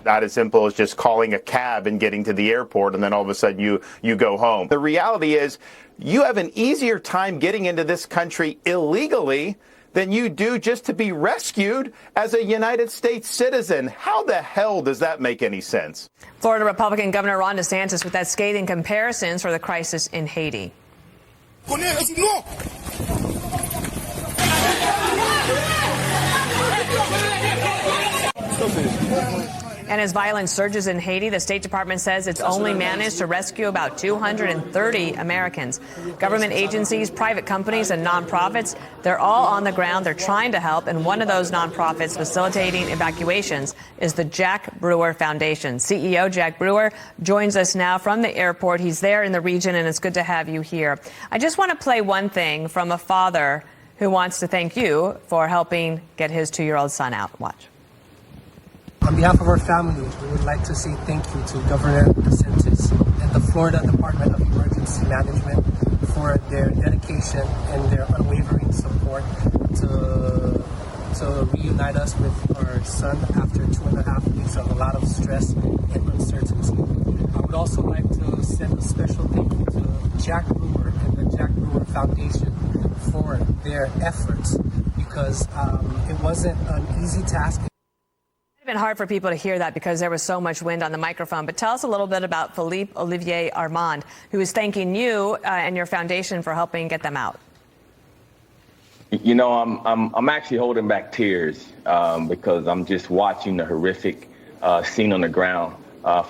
not as simple as just calling a cab and getting to the airport and then all of a sudden you go home. The reality is you have an easier time getting into this country illegally than you do just to be rescued as a United States citizen. How the hell does that make any sense? Florida Republican Governor Ron DeSantis with that scathing comparisons for the crisis in Haiti. And as violence surges in Haiti, the State Department says it's only managed to rescue about 230 Americans. Government agencies, private companies, and nonprofits, they're all on the ground. They're trying to help. And one of those nonprofits facilitating evacuations is the Jack Brewer Foundation. CEO Jack Brewer joins us now from the airport. He's there in the region, and it's good to have you here. I just want to play one thing from a father who wants to thank you for helping get his 2-year-old son out. Watch. On behalf of our family, we would like to say thank you to Governor DeSantis and the Florida Department of Emergency Management for their dedication and their unwavering support to reunite us with our son after 2.5 weeks of a lot of stress and uncertainty. I would also like to send a special thank you to Jack Brewer and the Jack Brewer Foundation for their efforts because it wasn't an easy task. It's been hard for people to hear that because there was so much wind on the microphone. But tell us a little bit about Philippe Olivier Armand, who is thanking you and your foundation for helping get them out. You know, I'm actually holding back tears because I'm just watching the horrific scene on the ground,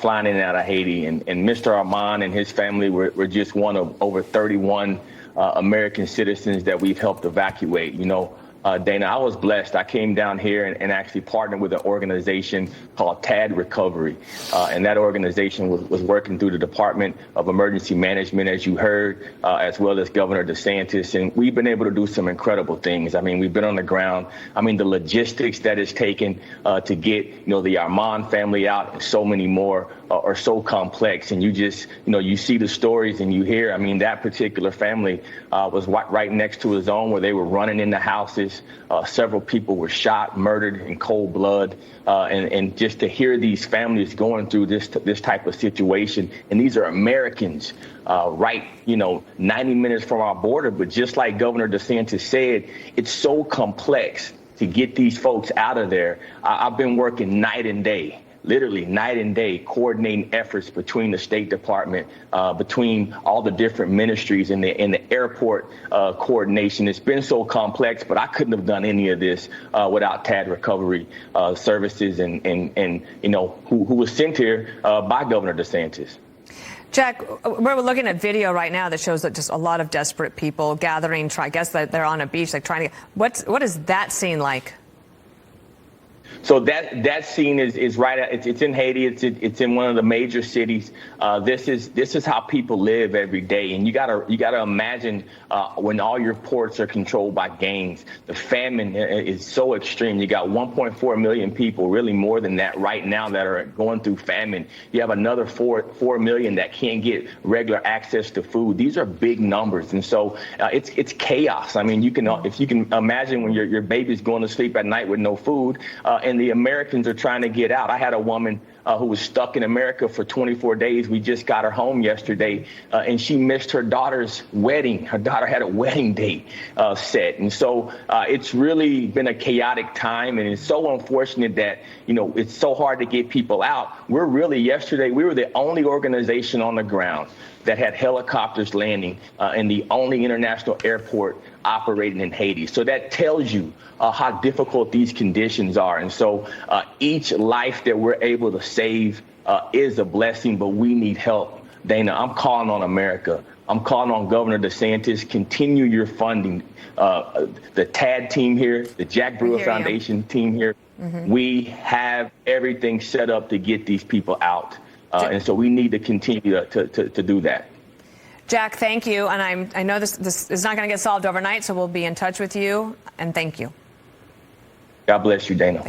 flying in and out of Haiti. And Mr. Armand and his family were just one of over 31 American citizens that we've helped evacuate. You know, Dana, I was blessed. I came down here and actually partnered with an organization called TAD Recovery. And that organization was working through the Department of Emergency Management, as you heard, as well as Governor DeSantis. And we've been able to do some incredible things. I mean, we've been on the ground. I mean, the logistics that it's taken to get, you know, the Armand family out and so many more are so complex. And you just, you know, you see the stories and you hear, I mean, that particular family was right next to a zone where they were running into houses. Several people were shot, murdered in cold blood. And just to hear these families going through this type of situation, and these are Americans, right, you know, 90 minutes from our border. But just like Governor DeSantis said, it's so complex to get these folks out of there. I've been working night and day. Literally night and day, coordinating efforts between the State Department, between all the different ministries and the airport coordination. It's been so complex, but I couldn't have done any of this without TAD Recovery Services and you know, who was sent here by Governor DeSantis. Jack, we're looking at video right now that shows that just a lot of desperate people gathering. I guess that they're on a beach, like trying to. What is that scene like? So that scene is right. It's in Haiti. It's in one of the major cities. This is how people live every day. And you gotta imagine when all your ports are controlled by gangs. The famine is so extreme. You got 1.4 million people, really more than that right now, that are going through famine. You have another 4 million that can't get regular access to food. These are big numbers, and so it's chaos. I mean, if you can imagine when your baby's going to sleep at night with no food. And the Americans are trying to get out. I had a woman who was stuck in America for 24 days. We just got her home yesterday, and she missed her daughter's wedding. Her daughter had a wedding date set. And so it's really been a chaotic time, and it's so unfortunate that, you know, it's so hard to get people out. Yesterday, we were the only organization on the ground that had helicopters landing in the only international airport operating in Haiti. So that tells you how difficult these conditions are. And so each life that we're able to save is a blessing, but we need help. Dana, I'm calling on America. I'm calling on Governor DeSantis. Continue your funding. The TAD team here, the Jack Brewer Foundation team here, we have everything set up to get these people out. And so we need to continue to do that. Jack, thank you. And I know this is not going to get solved overnight, so we'll be in touch with you. And thank you. God bless you, Dana.